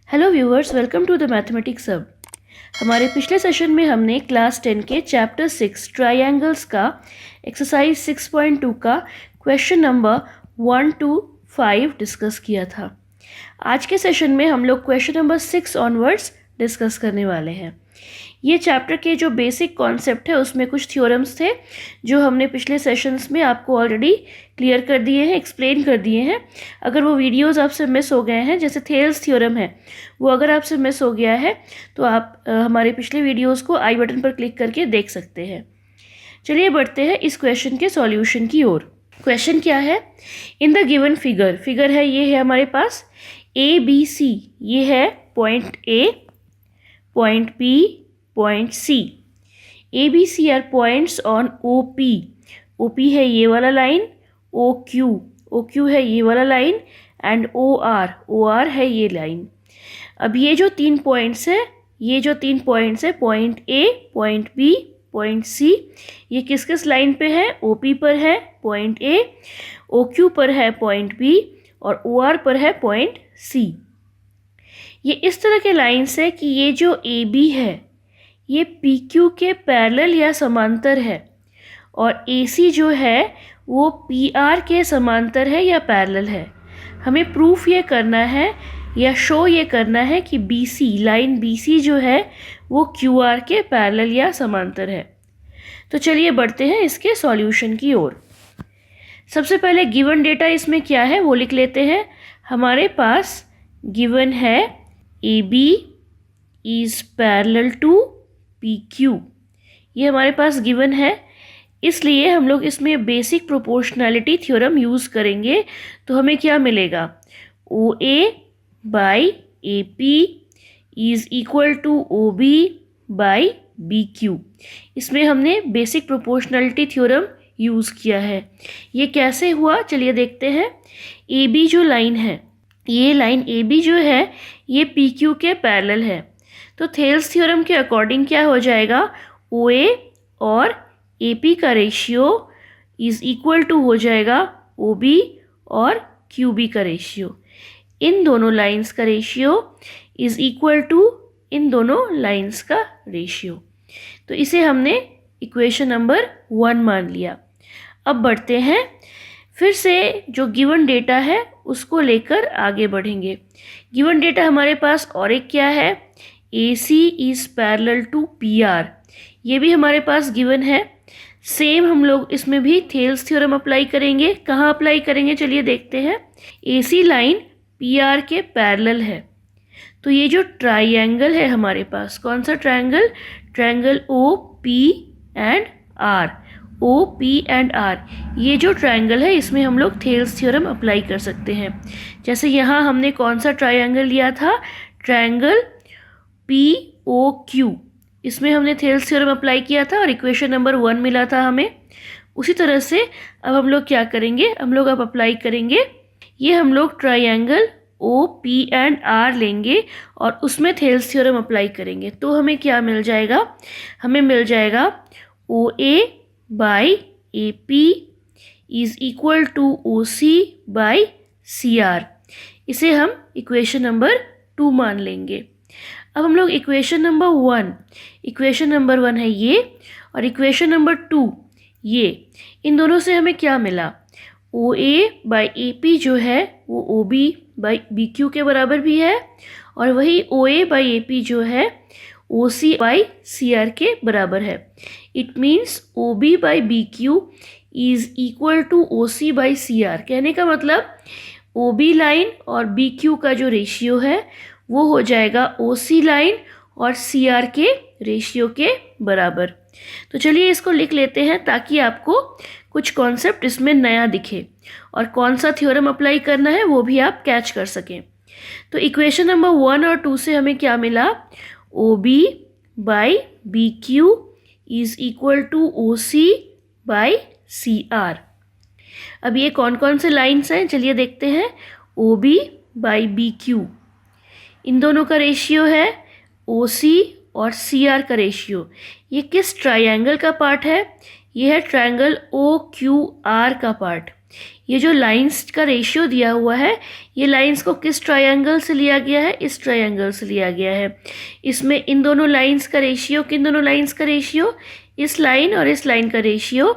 Hello viewers, welcome to the mathematics hub. हमारे पिछले session में हमने क्लास 10 के चैप्टर 6 ट्रायंगल्स का एक्सरसाइज 6.2 का क्वेश्चन नंबर 1 to 5 डिस्कस किया था। आज के सेशन में हम लोग क्वेश्चन नंबर 6 ऑनवर्ड्स डिस्कस करने वाले हैं। ये चैप्टर के जो बेसिक कॉन्सेप्ट है उसमें कुछ थ्योरम्स थे जो हमने पिछले सेशंस में आपको ऑलरेडी क्लियर कर दिए हैं, एक्सप्लेन कर दिए हैं। अगर वो वीडियोस आपसे मिस हो गए हैं, जैसे थेल्स थ्योरम है, वो अगर आपसे मिस हो गया है तो आप हमारे पिछले वीडियोस को आई बटन पर क्लिक करके देख सकते हैं। चलिए बढ़ते हैं इस क्वेश्चन के सॉल्यूशन की ओर। क्वेश्चन क्या है? इन द गिवन फिगर है, ये है हमारे पास ABC, ये है point A, point B, point C। ABC are points on OP। OP है ये वाला लाइन, OQ है ये वाला लाइन, एंड OR है ये लाइन। अब ये जो तीन पॉइंट्स है, point A, point B, point C, ये किस किस लाइन पे है? OP पर है पॉइंट A, OQ पर है पॉइंट B, और OR पर है पॉइंट C। ये इस तरह के लाइन्स है कि ये जो AB है ये PQ के पैरेलल या समांतर है, और AC जो है वो PR के समांतर है या पैरेलल है। हमें प्रूफ ये करना है या शो ये करना है कि लाइन BC जो है वो QR के पैरेलल या समांतर है। तो चलिए बढ़ते हैं इसके सॉल्यूशन की ओर। सबसे पहले गिवन डेटा इसमें क्या है वो लिख लेते हैं। हमारे पास गिवन है AB is parallel to PQ, ये हमारे पास गिवन है, इसलिए हम लोग इसमें बेसिक प्रोपोर्शनैलिटी थ्योरम यूज़ करेंगे। तो हमें क्या मिलेगा? OA by AP is equal to OB by BQ। इसमें हमने बेसिक प्रोपोर्शनैलिटी थ्योरम यूज़ किया है। ये कैसे हुआ चलिए देखते हैं। AB जो लाइन है, ये लाइन AB जो है ये PQ के पैरेलल है, तो थेल्स थ्योरम के अकॉर्डिंग क्या हो जाएगा? OA और AP का रेशियो इज इक्वल टू हो जाएगा OB और QB का रेशियो। इन दोनों लाइंस का रेशियो इज इक्वल टू इन दोनों लाइंस का रेशियो। तो इसे हमने इक्वेशन नंबर 1 मान लिया। अब बढ़ते हैं, फिर से जो गिवन डेटा है उसको लेकर आगे बढ़ेंगे। गिवन डेटा हमारे पास और एक क्या है? AC is parallel to PR, ये भी हमारे पास गिवन है। सेम हम लोग इसमें भी थेल्स थ्योरम अप्लाई करेंगे। कहाँ अप्लाई करेंगे चलिए देखते हैं। AC लाइन PR के पैरेलल है, तो ये जो ट्राइंगल है हमारे पास, कौन सा triangle? Triangle OP and R, OP and R, ये जो ट्राइंगल है इसमें हम लोग थेल्स थ्योरम अप्लाई कर सकते हैं। जैसे यहाँ हमने कौन सा ट्राइंगल लिया था? ट्राइंगल POQ, इसमें हमने थेल्स थ्योरम अप्लाई किया था और इक्वेशन नंबर 1 मिला था हमें। उसी तरह से अब हम लोग क्या करेंगे? हम लोग अब अप्लाई करेंगे, ये हम लोग ट्राइंगल OP एंड R लेंगे और उसमें थेल्स थ्योरम अप्लाई करेंगे। तो हमें क्या मिल जाएगा? हमें मिल जाएगा OA by AP is equal to OC by CR। इसे हम इक्वेशन नंबर 2 मान लेंगे। अब हम लोग इक्वेशन नंबर 1 है ये, और इक्वेशन नंबर 2 ये, इन दोनों से हमें क्या मिला? OA बाई AP जो है वो OB बाई BQ के बराबर भी है, और वही OA बाई AP जो है OC बाई CR के बराबर है। It means OB by BQ is equal to OC by CR। कहने का मतलब OB लाइन और BQ का जो रेशियो है वो हो जाएगा OC लाइन और CR के रेशियो के बराबर। तो चलिए इसको लिख लेते हैं ताकि आपको कुछ कॉन्सेप्ट इसमें नया दिखे, और कौन सा थ्योरम अप्लाई करना है वो भी आप कैच कर सकें। तो इक्वेशन नंबर 1 और 2 से हमें क्या मिला? OB by BQ is equal to OC by CR। अब ये कौन कौन से लाइन्स हैं चलिए देखते हैं। OB बाई BQ, इन दोनों का रेशियो है OC और CR का रेशियो। ये किस ट्राइंगल का पार्ट है? ये है ट्राइंगल OQR का पार्ट। ये जो लाइंस का रेशियो दिया हुआ है, ये लाइंस को किस ट्रायंगल से लिया गया है? इस ट्रायंगल से लिया गया है। इसमें इन दोनों लाइंस का रेशियो, किन दोनों लाइंस का रेशियो? इस लाइन और इस लाइन का ratio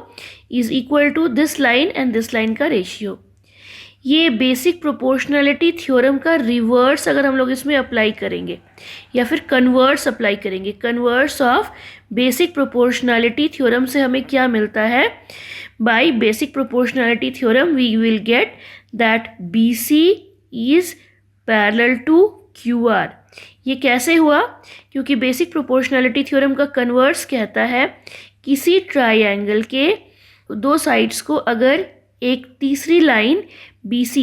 is equal to this line and this line का रेशियो। ये बेसिक प्रोपोर्शनलिटी थ्योरम का रिवर्स अगर हम लोग इसमें अप्लाई करेंगे या फिर कन्वर्स अप्लाई करेंगे, converse of basic proportionality theorem से हमें क्या मिलता है? By basic proportionality theorem we will get that BC is parallel to QR। ये कैसे हुआ? क्योंकि बेसिक प्रोपोर्शनलिटी थ्योरम का कन्वर्स कहता है किसी ट्रायंगल के दो साइड्स को अगर एक तीसरी लाइन BC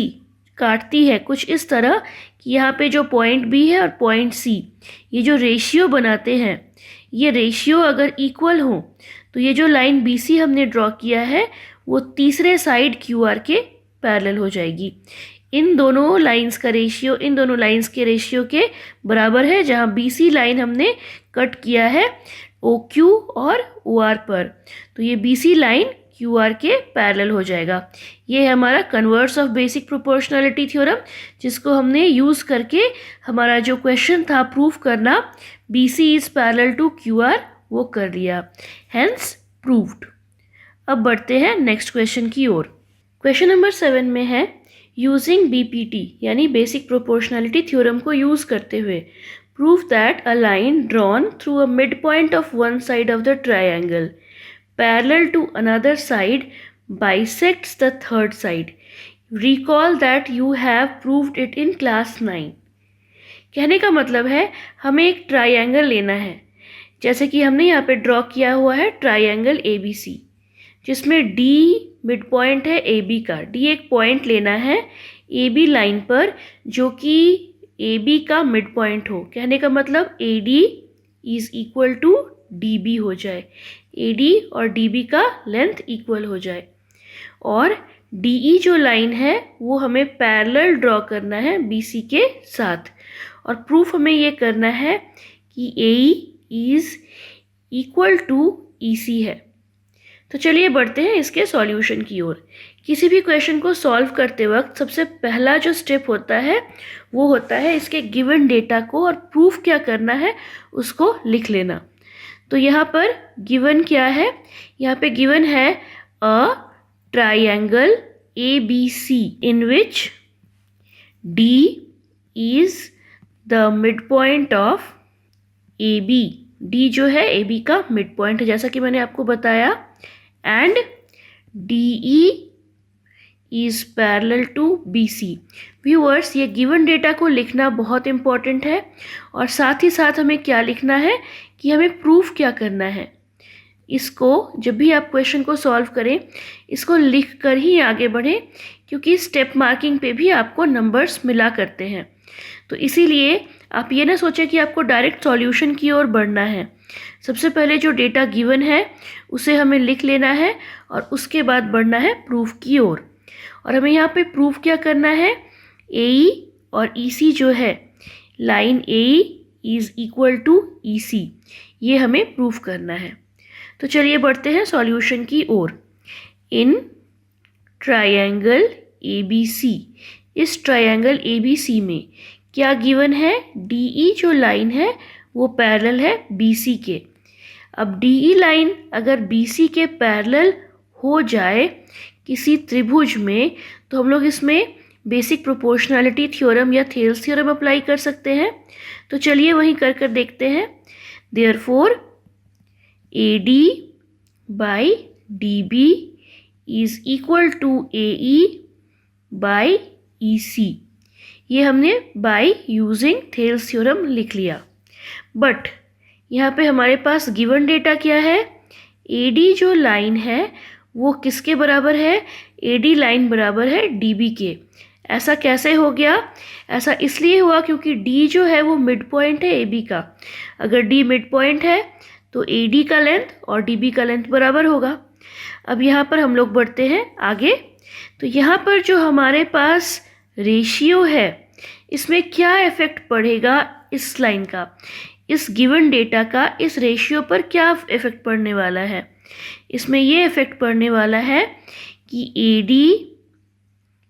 काटती है कुछ इस तरह कि यहाँ पे जो पॉइंट B है और पॉइंट C, ये जो रेशियो बनाते हैं, ये रेशियो अगर इक्वल हो तो ये जो लाइन BC हमने ड्रॉ किया है वो तीसरे साइड QR के पैरेलल हो जाएगी। इन दोनों लाइंस का रेशियो इन दोनों लाइंस के रेशियो के बराबर है, जहाँ BC लाइन हमने कट किया है OQ और OR पर, तो ये BC लाइन QR के पैरेलल हो जाएगा। ये है हमारा converse of basic proportionality theorem, जिसको हमने यूज़ करके हमारा जो क्वेश्चन था प्रूफ करना BC is parallel to QR, वो कर लिया, हेंस प्रूव्ड। अब बढ़ते हैं नेक्स्ट क्वेश्चन की ओर। क्वेश्चन नंबर 7 में है यूजिंग BPT यानी बेसिक प्रोपोर्शनलिटी थ्योरम को यूज़ करते हुए prove that a line drawn through a mid point of one side of the triangle parallel to another side bisects the third side. Recall that you have proved it in class 9. कहने का मतलब है हमें एक triangle लेना है, जैसे कि हमने यहाँ पे ड्रॉ किया हुआ है ट्रायंगल ABC, जिसमें D मिड पॉइंट है AB का। D एक पॉइंट लेना है AB लाइन पर जो कि AB का मिड पॉइंट हो। कहने का मतलब AD is equal to DB हो जाए, AD और DB का लेंथ इक्वल हो जाए, और DE जो लाइन है वो हमें पैरेलल ड्रॉ करना है BC के साथ, और प्रूफ हमें ये करना है कि AE is equal to EC है। तो चलिए बढ़ते हैं इसके सॉल्यूशन की ओर। किसी भी क्वेश्चन को सॉल्व करते वक्त सबसे पहला जो स्टेप होता है वो होता है इसके गिवन डेटा को और प्रूफ क्या करना है उसको लिख लेना। तो यहाँ पर गिवन क्या है? यहाँ पे गिवन है a triangle ABC in which D is the mid point of AB। D जो है AB का मिड पॉइंट है, जैसा कि मैंने आपको बताया, and DE is parallel to BC। Viewers, ये गिवन डेटा को लिखना बहुत इम्पॉर्टेंट है, और साथ ही साथ हमें क्या लिखना है कि हमें प्रूफ क्या करना है। इसको जब भी आप क्वेश्चन को सॉल्व करें इसको लिख कर ही आगे बढ़ें, क्योंकि स्टेप मार्किंग पे भी आपको नंबर्स मिला करते हैं। तो इसीलिए आप ये ना सोचें कि आपको डायरेक्ट सॉल्यूशन की ओर बढ़ना है। सबसे पहले जो डेटा गिवन है उसे हमें लिख लेना है और उसके बाद बढ़ना है प्रूफ की ओर। और हमें यहाँ पे प्रूफ क्या करना है? AE और EC जो है, line AE is equal to EC, ये हमें प्रूफ करना है। तो चलिए बढ़ते हैं सॉल्यूशन की ओर। इन ट्रायंगल ABC, इस ट्रायंगल ABC में क्या गिवन है? DE जो लाइन है वो पैरेलल है BC के। अब DE लाइन अगर BC के पैरेलल हो जाए किसी त्रिभुज में, तो हम लोग इसमें बेसिक प्रोपोर्शनलिटी थ्योरम या थेल्स थ्योरम अप्लाई कर सकते हैं। तो चलिए वहीं कर कर देखते हैं। Therefore AD by DB is equal to AE by EC। ये हमने बाय यूजिंग थेल्स थ्योरम लिख लिया। बट यहाँ पे हमारे पास गिवन डेटा क्या है? AD जो लाइन है वो किसके बराबर है? AD लाइन बराबर है DB के। ऐसा कैसे हो गया? ऐसा इसलिए हुआ क्योंकि D जो है वो मिड पॉइंट है AB का। अगर D मिड पॉइंट है तो AD का लेंथ और DB का लेंथ बराबर होगा। अब यहाँ पर हम लोग बढ़ते हैं आगे। तो यहाँ पर जो हमारे पास रेशियो है इसमें क्या इफेक्ट पड़ेगा इस लाइन का, इस गिवन डेटा का इस रेशियो पर क्या इफेक्ट पड़ने वाला है? इसमें ये इफेक्ट पड़ने वाला है कि AD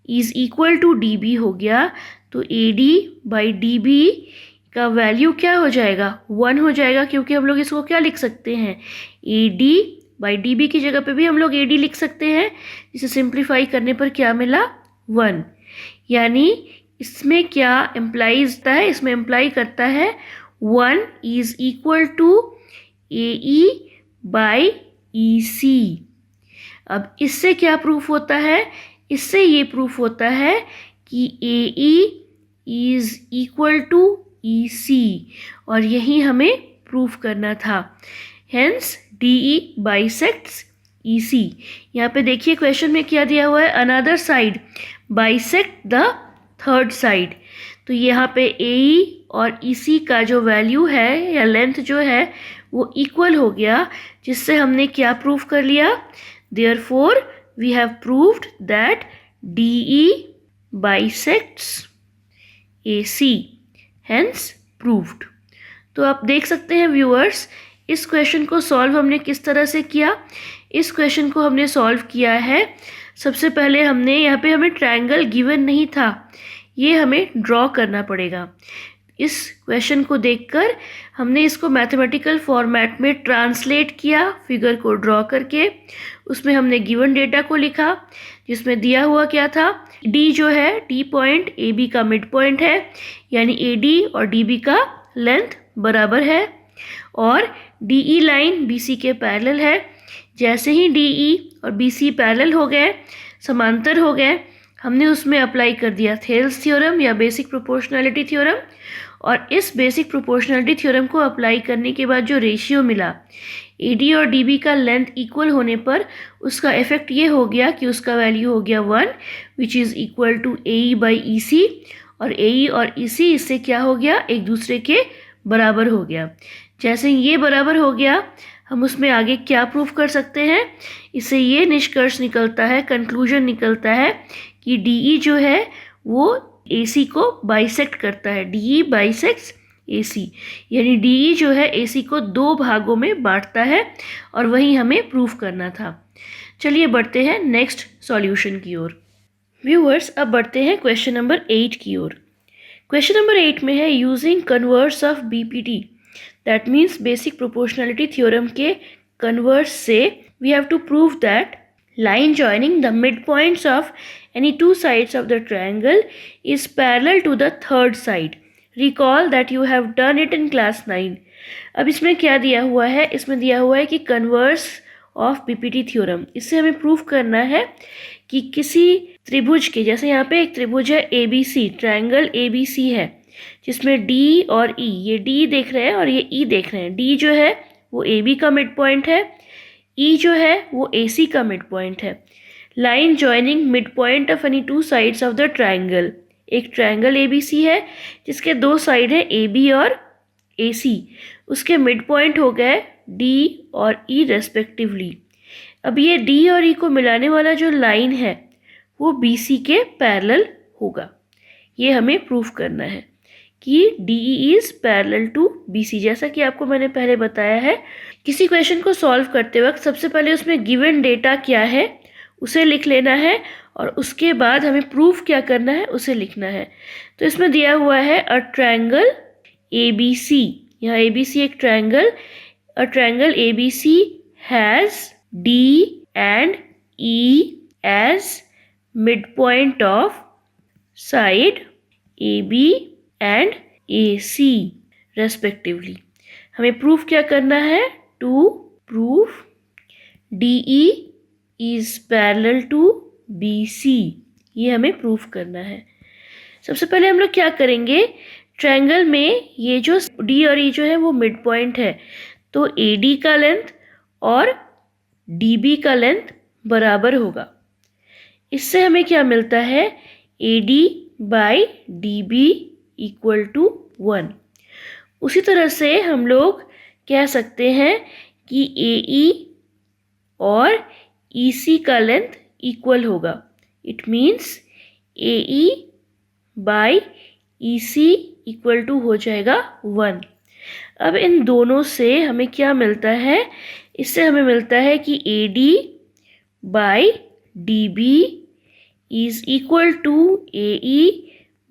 is equal to D B हो गया, तो A D by D B का वैल्यू क्या हो जाएगा, 1 हो जाएगा, क्योंकि हम लोग इसको क्या लिख सकते हैं, A D by D B की जगह पे भी हम लोग ए डी लिख सकते हैं, जिसे सिंप्लीफाई करने पर क्या मिला, 1। यानी इसमें क्या इम्प्लाइज होता है, इसमें इम्प्लाई करता है 1 is equal to A E by E C. अब इससे क्या प्रूफ होता है, इससे ये प्रूफ होता है कि ए E is equal to E C, और यही हमें प्रूफ करना था। हेंस डी ई बाइसेक्ट्स ई सी। यहाँ पे देखिए क्वेश्चन में क्या दिया हुआ है, another side bisect the third side. तो यहाँ पे ए ई और ई सी का जो वैल्यू है या लेंथ जो है वो इक्वल हो गया, जिससे हमने क्या प्रूफ कर लिया, therefore we have proved that D E bisects A C, hence proved. तो आप देख सकते हैं व्यूअर्स, इस क्वेश्चन को सॉल्व हमने किस तरह से किया। इस क्वेश्चन को हमने सॉल्व किया है, सबसे पहले हमने यहाँ पे हमें ट्रायंगल गिवन नहीं था, ये हमें ड्रॉ करना पड़ेगा। इस क्वेश्चन को देखकर हमने इसको मैथमेटिकल फॉर्मेट में ट्रांसलेट किया, फिगर को ड्रॉ करके। उसमें हमने गिवन डेटा को लिखा, जिसमें दिया हुआ क्या था, डी जो है, डी पॉइंट ए बी का मिड पॉइंट है, यानी ए डी और डी बी का लेंथ बराबर है, और D E line B C के पैरेलल है। जैसे ही डी ई और बी सी पैरेलल हो गए, समांतर हो गए, हमने उसमें अप्लाई कर दिया थेल्स थ्योरम या बेसिक प्रोपोर्शनैलिटी थ्योरम, और इस बेसिक प्रोपोर्शनैलिटी थ्योरम को अप्लाई करने के बाद जो रेशियो मिला, ए डी और डी बी का लेंथ इक्वल होने पर उसका इफेक्ट ये हो गया कि उसका वैल्यू हो गया 1, which is equal to A E by E C, और ए ई और ई सी इससे क्या हो गया, एक दूसरे के बराबर हो गया। जैसे ये बराबर हो गया, हम उसमें आगे क्या प्रूफ कर सकते हैं, इससे ये निष्कर्ष निकलता है, कंक्लूजन निकलता है कि डी ई जो है वो ए सी को बाइसेक्ट करता है, डी ई बाइसेक्ट्स ए सी, यानी डी ई जो है ए सी को 2 भागों में बांटता है, और वही हमें प्रूफ करना था। चलिए बढ़ते हैं नेक्स्ट सॉल्यूशन की ओर। व्यूअर्स, अब बढ़ते हैं क्वेश्चन नंबर 8 की ओर। क्वेश्चन नंबर 8 में है using converse of BPT, that means basic proportionality theorem के कन्वर्स से we have to prove that line joining the midpoints of any two sides of the triangle is parallel to the third side. Recall that you have done it in class 9. अब इसमें क्या दिया हुआ है, इसमें दिया हुआ है कि कन्वर्स ऑफ बीपीटी थ्योरम, इससे हमें प्रूफ करना है कि किसी त्रिभुज के, जैसे यहाँ पे एक त्रिभुज है A B C, triangle A B C है, जिसमें डी और ई, ये डी देख रहे हैं और ये ई देख रहे हैं। डी जो है वो ए बी का मिड पॉइंट है, ई जो है वो ए सी का मिड पॉइंट है। Line joining mid point of any two sides of the triangle, एक ट्रायंगल ए बी सी है जिसके 2 साइड है ए बी और ए सी, उसके मिड पॉइंट हो गए डी और ई रेस्पेक्टिवली। अब ये डी और ई को मिलाने वाला जो लाइन है वो बी सी के पैरेलल होगा, ये हमें प्रूफ करना है कि D E is parallel to B C. जैसा कि आपको मैंने पहले बताया है, किसी क्वेश्चन को सॉल्व करते वक्त सबसे पहले उसमें गिवन डेटा क्या है उसे लिख लेना है, और उसके बाद हमें प्रूफ क्या करना है उसे लिखना है। तो इसमें दिया हुआ है अ ट्रायंगल ए बी सी, यहाँ ए बी सी एक triangle, a triangle A B C has D and E as mid point of side A B and A C respectively. हमें प्रूफ क्या करना है, to proof D E is parallel to B C, ये हमें proof करना है। सबसे पहले हम लोग क्या करेंगे, ट्रायंगल में ये जो डी और ई जो है वो मिड पॉइंट है, तो ए डी का लेंथ और डी बी का लेंथ बराबर होगा। इससे हमें क्या मिलता है, A D by D B equal to 1। उसी तरह से हम लोग कह सकते हैं कि ए ई और ई सी का लेंथ इक्वल होगा, it means A E by E C equal to हो जाएगा 1। अब इन दोनों से हमें क्या मिलता है, इससे हमें मिलता है कि A D by D B is equal to AE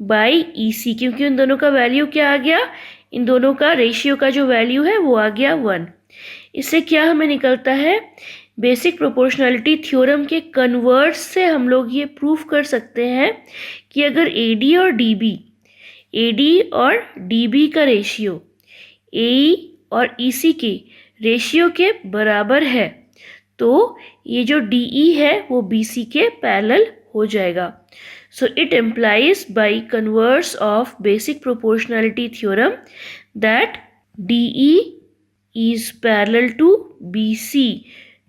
by EC, क्योंकि उन दोनों का वैल्यू क्या आ गया, इन दोनों का रेशियो का जो वैल्यू है वो आ गया 1। इससे क्या हमें निकलता है, बेसिक प्रोपोर्शनैलिटी थ्योरम के कन्वर्स से हम लोग ये प्रूफ कर सकते हैं कि अगर AD और DB का रेशियो AE और EC के रेशियो के बराबर है तो ये जो DE है वो BC के पैरेलल हो जाएगा। So it implies by converse of basic proportionality theorem that DE is parallel to BC,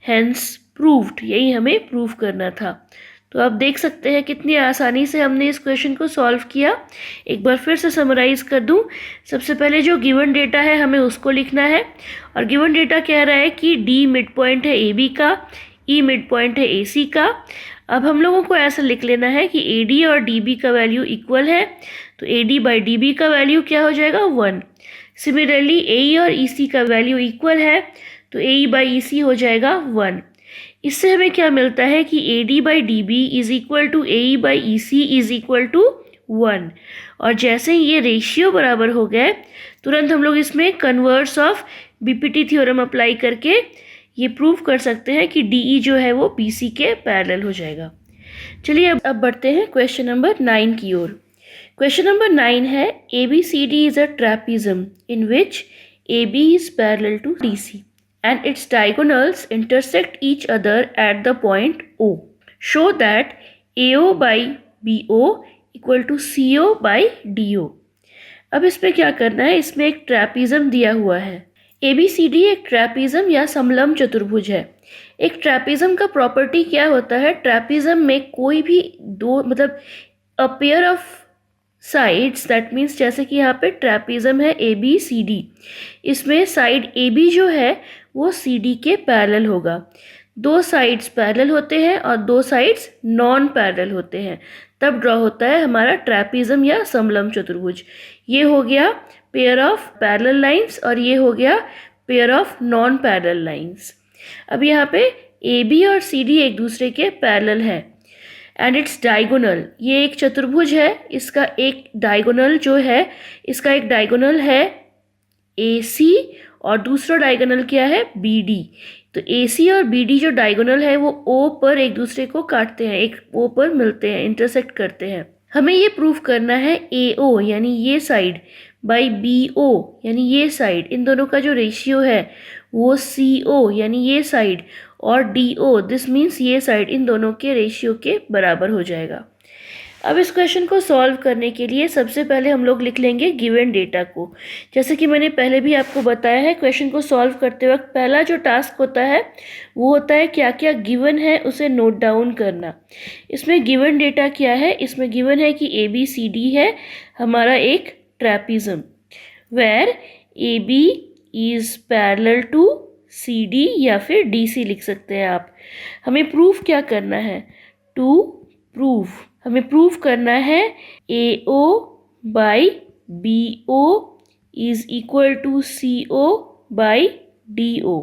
hence proved। यही हमें प्रूव करना था। तो आप देख सकते हैं कितनी आसानी से हमने इस क्वेश्चन को सॉल्व किया। एक बार फिर से समराइज कर दूं। सबसे पहले जो गिवन डेटा है हमें उसको लिखना है, और गिवन डेटा कह रहा है कि D मिड पॉइंट है AB का, E मिड पॉइंट है AC का। अब हम लोगों को ऐसा लिख लेना है कि AD और DB का वैल्यू इक्वल है, तो AD बाई DB का वैल्यू क्या हो जाएगा, 1। सिमिलरली AE और EC का वैल्यू इक्वल है, तो AE बाई EC हो जाएगा 1। इससे हमें क्या मिलता है कि AD by DB is equal to AE by EC is equal to 1। और जैसे ही ये रेशियो बराबर हो गए तुरंत हम लोग इसमें converse of BPT theorem apply करके ये प्रूव कर सकते हैं कि DE जो है वो BC के पैरेलल हो जाएगा। चलिए अब बढ़ते हैं क्वेश्चन नंबर 9 की ओर। क्वेश्चन नंबर 9 है ABCD is a trapezium in which AB is parallel to DC and its diagonals intersect each other at the point O. Show that AO by BO equal to CO by DO. अब इसमें क्या करना है, इसमें एक trapezium दिया हुआ है। ABCD एक ट्रेपिज्म या समलंब चतुर्भुज है। एक ट्रेपिज्म का प्रॉपर्टी क्या होता है, ट्रेपिज्म में कोई भी दो मतलब a pair of sides, that means जैसे कि यहाँ पे ट्रेपिज्म है ABCD, इसमें साइड AB जो है वो CD के पैरेलल होगा। दो साइड्स पैरेलल होते हैं और दो साइड्स नॉन पैरेलल होते हैं, तब ड्रॉ होता है हमारा ट्रेपिज्म या समलंब चतुर्भुज। ये हो गया पेयर ऑफ पैरेलल लाइंस और ये हो गया pair of non parallel lines. अब यहाँ पे AB और CD एक दूसरे के पैरेलल है एंड इट्स डायगोनल, ये एक चतुर्भुज है, इसका एक डायगोनल जो है, इसका एक डायगोनल है AC और दूसरा डायगोनल क्या है, BD। तो AC और BD जो डायगोनल है वो O पर एक दूसरे को काटते हैं, एक O पर मिलते हैं, इंटरसेक्ट करते हैं। हमें ये प्रूफ करना है AO यानी ये साइड बाई BO यानी ये साइड, इन दोनों का जो रेशियो है वो CO यानी ये साइड और DO दिस मीन्स ये साइड, इन दोनों के रेशियो के बराबर हो जाएगा। अब इस क्वेश्चन को सॉल्व करने के लिए सबसे पहले हम लोग लिख लेंगे गिवन डेटा को। जैसे कि मैंने पहले भी आपको बताया है, क्वेश्चन को सॉल्व करते वक्त पहला जो टास्क होता है वो होता है क्या क्या गिवन है उसे नोट डाउन करना। इसमें गिवन डेटा क्या है, इसमें गिवन है कि ABCD है हमारा एक trapezium where AB is parallel to CD या फिर DC लिख सकते हैं आप। हमें प्रूफ क्या करना है, टू प्रूफ हमें प्रूफ करना है AO by BO is equal to CO by DO।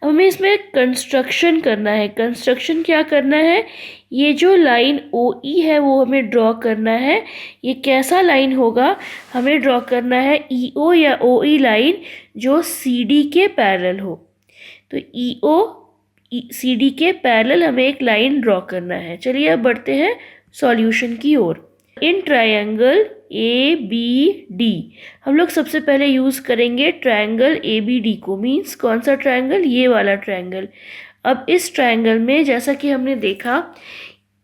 अब हमें इसमें कंस्ट्रक्शन करना है। कंस्ट्रक्शन क्या करना है, ये जो लाइन OE है वो हमें ड्रॉ करना है। ये कैसा लाइन होगा, हमें ड्रॉ करना है EO या OE लाइन जो CD के पैरेलल हो। तो EO CD के पैरेलल हमें एक लाइन ड्रॉ करना है। चलिए अब बढ़ते हैं सॉल्यूशन की ओर। इन ट्रायंगल ABD हम लोग सबसे पहले यूज़ करेंगे ट्रायंगल ABD को, मीन्स कौन सा ट्रायंगल, ये वाला ट्रायंगल। अब इस ट्रायंगल में जैसा कि हमने देखा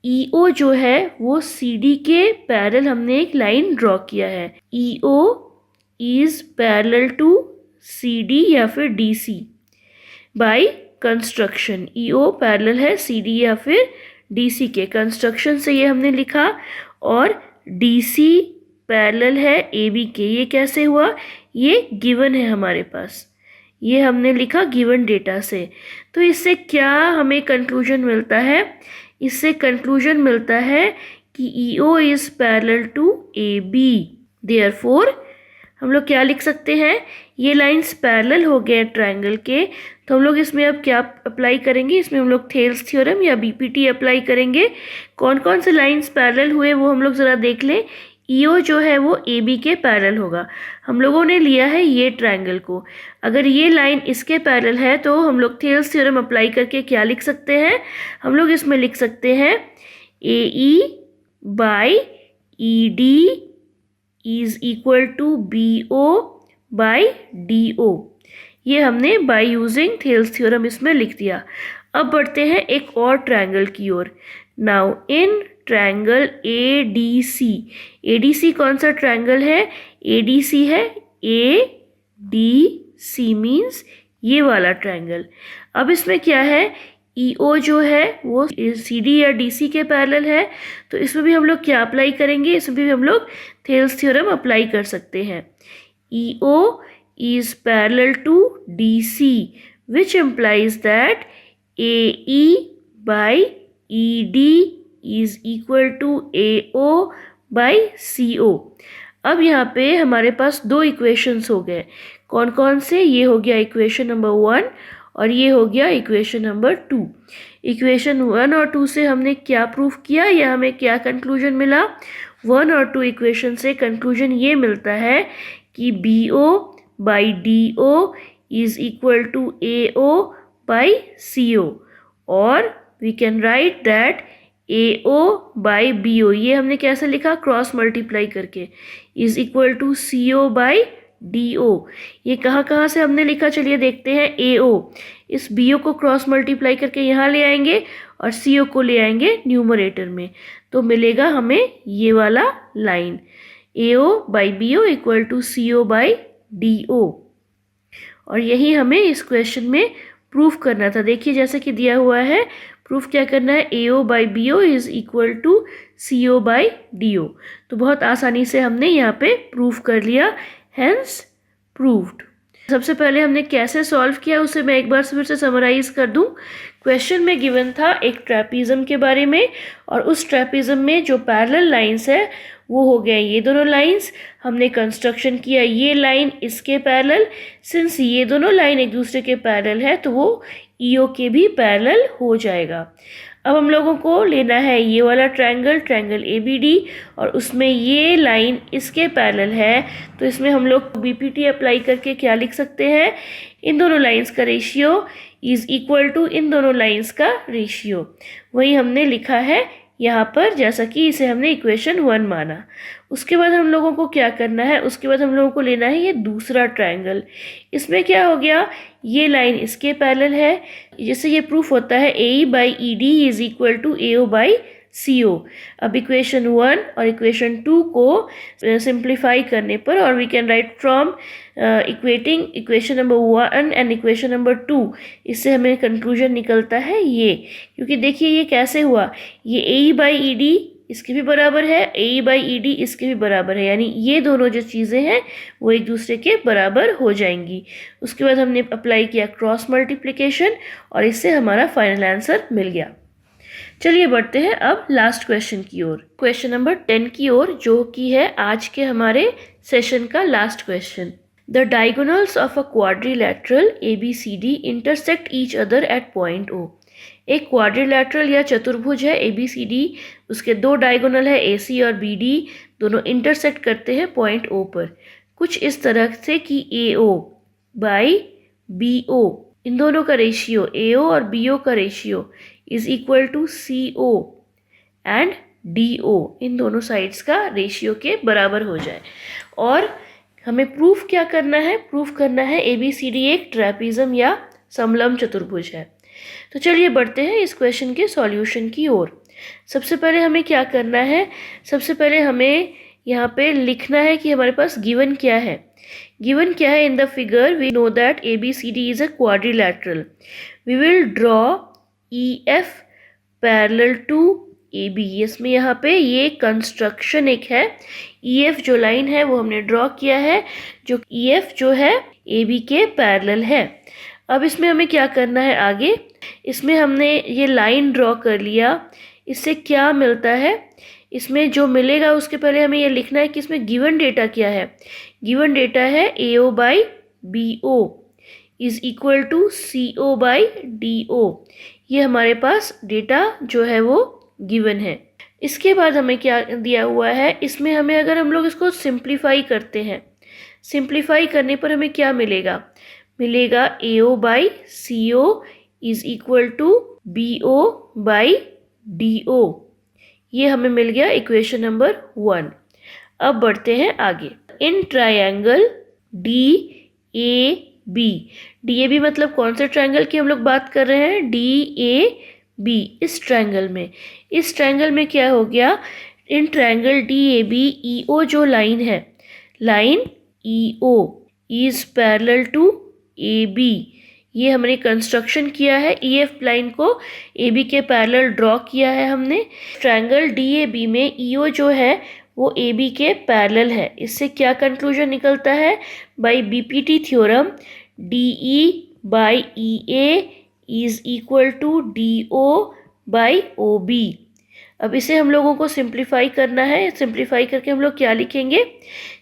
EO जो है वो CD के पैरेलल हमने एक लाइन ड्रॉ किया है। EO is parallel to CD या फिर DC by construction. EO parallel है CD या फिर DC के, कंस्ट्रक्शन से ये हमने लिखा, और DC पैरेलल है AB के। ये कैसे हुआ, ये गिवन है हमारे पास, ये हमने लिखा गिवन डेटा से। तो इससे क्या हमें कंक्लूजन मिलता है, इससे कंक्लूजन मिलता है कि EO is parallel to AB। Therefore हम लोग क्या लिख सकते हैं, ये लाइंस पैरेलल हो गए ट्रायंगल के, तो हम लोग इसमें अब क्या अप्लाई करेंगे, इसमें हम लोग थेल्स थ्योरम या बीपीटी अप्लाई करेंगे। कौन कौन से लाइंस पैरेलल हुए वो हम लोग ज़रा देख लें। ईओ जो है वो ए बी के पैरेलल होगा। हम लोगों ने लिया है ये ट्रायंगल को, अगर ये लाइन इसके पैरेलल है तो हम लोग थेल्स थ्योरम अप्लाई करके क्या लिख सकते हैं, हम लोग इसमें लिख सकते हैं A E by E D is equal to B O by D O. ये हमने बाय यूजिंग थेल्स थ्योरम इसमें लिख दिया। अब बढ़ते हैं एक और ट्रायंगल की ओर। Now in triangle A D C कौन सा ट्रायंगल है, ए डी सी है, ए डी सी मीन्स ये वाला ट्रायंगल। अब इसमें क्या है, ई ओ जो है वो सी डी या डी सी के पैरेलल है, तो इसमें भी हम लोग क्या अप्लाई करेंगे, इसमें भी हम लोग थेल्स थ्योरम अप्लाई कर सकते हैं। ई ओ is parallel to DC, which implies that AE by ED is equal to AO by CO। अब यहाँ पे हमारे पास दो इक्वेशंस हो गए, कौन कौन से, ये हो गया इक्वेशन नंबर 1 और ये हो गया इक्वेशन नंबर 2। इक्वेशन 1 और 2 से हमने क्या प्रूफ किया या हमें क्या कंक्लूजन मिला, 1 और 2 इक्वेशन से कंक्लूजन ये मिलता है कि BO by DO is equal to AO by CO, और we can write that AO by BO, ये हमने कैसे लिखा, क्रॉस मल्टीप्लाई करके, is equal to CO by DO। ये कहाँ से हमने लिखा, चलिए देखते हैं। AO, इस BO को क्रॉस मल्टीप्लाई करके यहाँ ले आएंगे और CO को ले आएंगे न्यूमरेटर में, तो मिलेगा हमें ये वाला line, AO by BO equal to CO by DO। और यही हमें इस क्वेश्चन में प्रूफ करना था। देखिए जैसे कि दिया हुआ है, प्रूफ क्या करना है, AO by BO is equal to CO by DO। तो बहुत आसानी से हमने यहाँ पे प्रूफ कर लिया, हैंस प्रूव्ड। सबसे पहले हमने कैसे सॉल्व किया उसे मैं एक बार फिर से समराइज कर दूं। क्वेश्चन में गिवन था एक ट्रेपीज़म के बारे में, और उस ट्रेपीज़म में जो पैरेलल लाइंस है वो हो गया ये दोनों लाइंस। हमने कंस्ट्रक्शन किया ये लाइन इसके पैरेलल, सिंस ये दोनों लाइन एक दूसरे के पैरेलल है तो वो ईओ के भी पैरेलल हो जाएगा। अब हम लोगों को लेना है ये वाला ट्रायंगल, ट्रायंगल ABD, और उसमें ये लाइन इसके पैरेलल है, तो इसमें हम लोग बीपीटी अप्लाई करके क्या लिख सकते हैं, इन दोनों लाइंस का रेशियो इज इक्वल टू इन दोनों लाइंस का रेशियो। वही हमने लिखा है यहाँ पर, जैसा कि इसे हमने इक्वेशन 1 माना। उसके बाद हम लोगों को क्या करना है, उसके बाद हम लोगों को लेना है ये दूसरा ट्रायंगल। इसमें क्या हो गया, ये लाइन इसके पैरेलल है, जिससे ये प्रूफ होता है AE by ED is equal to AO by CO। अब इक्वेशन 1 और इक्वेशन 2 को सिंप्लीफाई करने पर, और we can write from equating equation number 1 and equation number 2, इससे हमें कंक्लूजन निकलता है ये। क्योंकि देखिए ये कैसे हुआ, ये AE बाई ED इसके भी बराबर है, AE बाई ED इसके भी बराबर है, यानी ये दोनों जो चीज़ें हैं वो एक दूसरे के बराबर हो जाएंगी। उसके बाद हमने अप्लाई किया क्रॉस मल्टीप्लिकेशन और इससे हमारा फाइनल आंसर मिल गया। चलिए बढ़ते हैं अब लास्ट क्वेश्चन की ओर, क्वेश्चन नंबर 10 की ओर, जो कि है आज के हमारे सेशन का last question. The diagonals of a quadrilateral ABCD intersect each other at point O। एक क्वाड्रिलैटरल या चतुर्भुज है ABCD, उसके दो डायगोनल है AC और BD, दोनों इंटरसेक्ट करते हैं पॉइंट O पर, कुछ इस तरह से कि AO बाई BO, इन दोनों का रेशियो AO और BO का ratio is equal to CO and DO, इन दोनों साइड्स का रेशियो के बराबर हो जाए। और हमें प्रूफ क्या करना है, प्रूफ करना है ABCD एक ट्रेपीज़म या समलंब चतुर्भुज है। तो चलिए बढ़ते हैं इस क्वेश्चन के सॉल्यूशन की ओर। सबसे पहले हमें क्या करना है, सबसे पहले हमें यहाँ पे लिखना है कि हमारे पास गिवन क्या है। गिवन क्या है, in the figure we know that ABCD is a quadrilateral, we will draw EF parallel to AB। इसमें यहाँ पे ये कंस्ट्रक्शन एक है, EF जो लाइन है वो हमने ड्रॉ किया है, जो EF जो है AB के पैरेलल है। अब इसमें हमें क्या करना है आगे, इसमें हमने ये लाइन ड्रॉ कर लिया, इससे क्या मिलता है, इसमें जो मिलेगा उसके पहले हमें ये लिखना है कि इसमें गिवन डेटा क्या है। गिवन डेटा है AO by BO is equal to CO by DO। ये हमारे पास डेटा जो है वो गिवन है। इसके बाद हमें क्या दिया हुआ है, इसमें हमें अगर हम लोग इसको सिंप्लीफाई करते हैं, सिंप्लीफाई करने पर हमें क्या मिलेगा, मिलेगा AO by CO is equal to BO by DO। ये हमें मिल गया इक्वेशन नंबर 1। अब बढ़ते हैं आगे। इन ट्रायंगल DAB, DAB मतलब कौन से ट्रायंगल की हम लोग बात कर रहे हैं, DAB। इस ट्रायंगल में क्या हो गया, इन ट्रायंगल DAB EO जो लाइन है, line EO is parallel to AB। ये हमने कंस्ट्रक्शन किया है, EF लाइन को AB के पैरेलल ड्रॉ किया है हमने। ट्रायंगल DAB में EO जो है वो AB के पैरेलल है। इससे क्या कंक्लूजन निकलता है, by BPT theorem DE by EA is equal to DO by OB। अब इसे हम लोगों को सिंप्लीफाई करना है। सिंप्लीफाई करके हम लोग क्या लिखेंगे,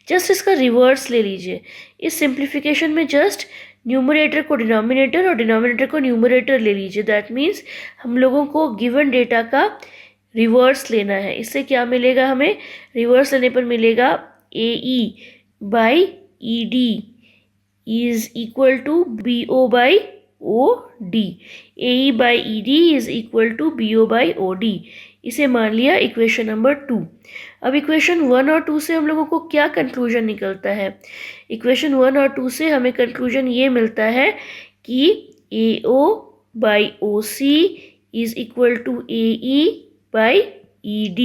जस्ट इसका रिवर्स ले लीजिए। इस सिंप्लीफिकेशन में जस्ट न्यूमरेटर को डिनोमिनेटर और डिनोमिनेटर को न्यूमरेटर ले लीजिए। दैट मीन्स हम लोगों को गिवन डेटा का रिवर्स लेना है। इससे क्या मिलेगा, हमें रिवर्स लेने पर मिलेगा AE by ED is equal to BO by OD। AE by ED is equal to BO by OD। इसे मान लिया इक्वेशन नंबर 2। अब इक्वेशन 1 और 2 से हम लोगों को क्या कंक्लूजन निकलता है, इक्वेशन 1 और 2 से हमें कंक्लूजन ये मिलता है कि AO by OC is equal to AE by ED।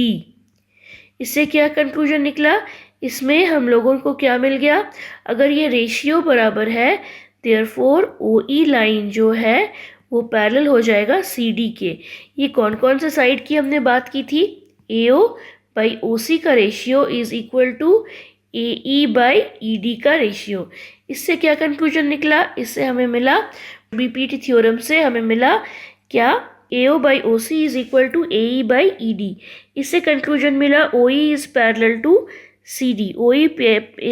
इससे क्या कंक्लूजन निकला, इसमें हम लोगों को क्या मिल गया, अगर ये रेशियो बराबर है देयरफॉर OE लाइन जो है वो पैरेलल हो जाएगा CD के। ये कौन कौन से साइड की हमने बात की थी, AO बाई OC का ratio is equal to AE by ED का रेशियो। इससे क्या कंक्लूजन निकला, इससे हमें मिला BPT थ्योरम से हमें मिला क्या, AO by OC is equal to AE by ED। इससे कंक्लूजन मिला OE is parallel to CD। OE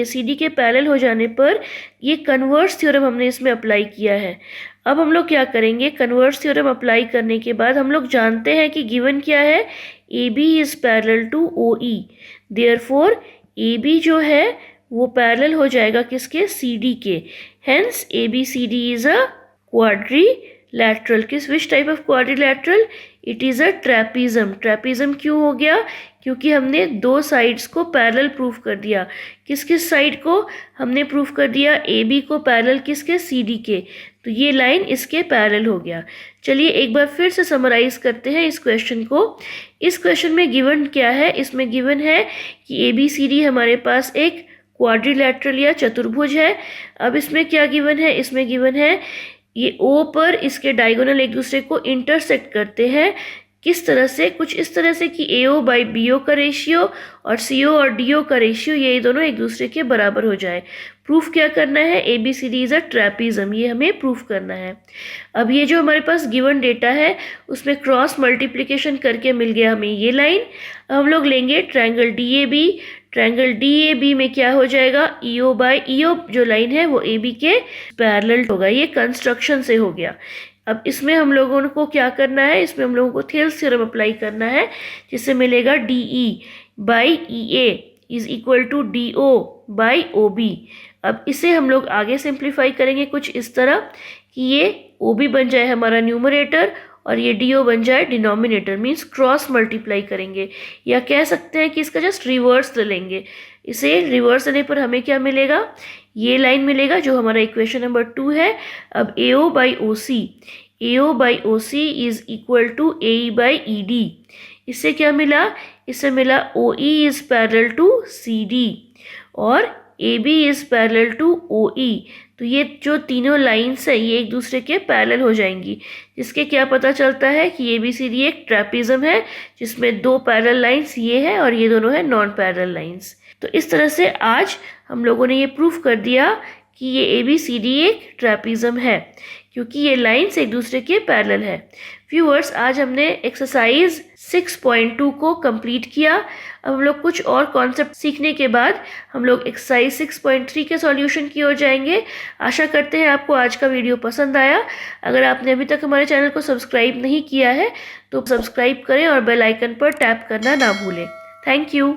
CD के पैरेलल हो जाने पर ये कन्वर्स थ्योरम हमने इसमें अप्लाई किया है। अब हम लोग क्या करेंगे, कन्वर्स थ्योरम अप्लाई करने के बाद हम लोग जानते हैं कि गिवन क्या है, AB is parallel to OE। Therefore AB जो है वो पैरेलल हो जाएगा किसके, CD के। Hence ABCD is a quadrilateral. किस which type of quadrilateral, it is a trapezium. Trapezium क्यों हो गया, क्योंकि हमने दो साइड्स को पैरेलल प्रूफ कर दिया। किस किस साइड को हमने प्रूफ कर दिया, AB को पैरेलल किसके, CD के। तो ये लाइन इसके पैरेलल हो गया। चलिए एक बार फिर से समराइज करते हैं इस क्वेश्चन को। इस क्वेश्चन में गिवन क्या है, इसमें गिवन है कि ABCD हमारे पास एक क्वाड्रिलैटरल या चतुर्भुज है। अब इसमें क्या गिवन है, इसमें गिवन है ये O पर इसके डायगोनल एक दूसरे को इंटरसेक्ट करते हैं। किस तरह से, कुछ इस तरह से कि AO बाई BO का रेशियो और CO और DO का रेशियो ये दोनों एक दूसरे के बराबर हो जाए। प्रूफ क्या करना है, ABCD इज अ ट्रैपीज़म, ये हमें प्रूफ करना है। अब ये जो हमारे पास गिवन डेटा है उसमें क्रॉस मल्टीप्लिकेशन करके मिल गया हमें ये लाइन। अब हम लोग लेंगे ट्रायंगल DAB। ट्रायंगल DAB में क्या हो जाएगा, EO बाई EO जो लाइन है वो AB के पैरेलल होगा। ये कंस्ट्रक्शन से हो गया। अब इसमें हम लोगों को क्या करना है, इसमें हम लोगों को थेल्स थ्योरम अप्लाई करना है, जिससे मिलेगा DE by EA is equal to DO by OB। अब इसे हम लोग आगे सिंप्लीफाई करेंगे कुछ इस तरह कि ये OB बन जाए हमारा न्यूमरेटर और ये DO बन जाए डिनोमिनेटर। मीन्स क्रॉस मल्टीप्लाई करेंगे, या कह सकते हैं कि इसका जस्ट रिवर्स ले लेंगे। इसे रिवर्स लेने पर हमें क्या मिलेगा, ये लाइन मिलेगा जो हमारा इक्वेशन नंबर 2 है। अब AO by OC is equal to AE by ED। इससे क्या मिला, इससे मिला OE is parallel to CD और AB is parallel to OE। तो ये जो तीनों लाइंस है ये एक दूसरे के पैरेलल हो जाएंगी, जिसके क्या पता चलता है कि ABCD एक ट्रैपीज़म है जिसमें दो पैरेलल लाइंस ये है और ये दोनों है नॉन पैरेलल लाइंस। तो इस तरह से आज हम लोगों ने ये प्रूफ कर दिया कि ये ABCD एक ट्रैपीज़म है, क्योंकि ये लाइंस एक दूसरे के पैरेलल है। व्यूअर्स, आज हमने एक्सरसाइज 6.2 को कंप्लीट किया। अब हम लोग कुछ और कॉन्सेप्ट सीखने के बाद हम लोग एक्सरसाइज 6.3 के सॉल्यूशन की ओर जाएंगे। आशा करते हैं आपको आज का वीडियो पसंद आया। अगर आपने अभी तक हमारे चैनल को सब्सक्राइब नहीं किया है तो सब्सक्राइब करें और बेल आइकन पर टैप करना ना भूलें। Thank you.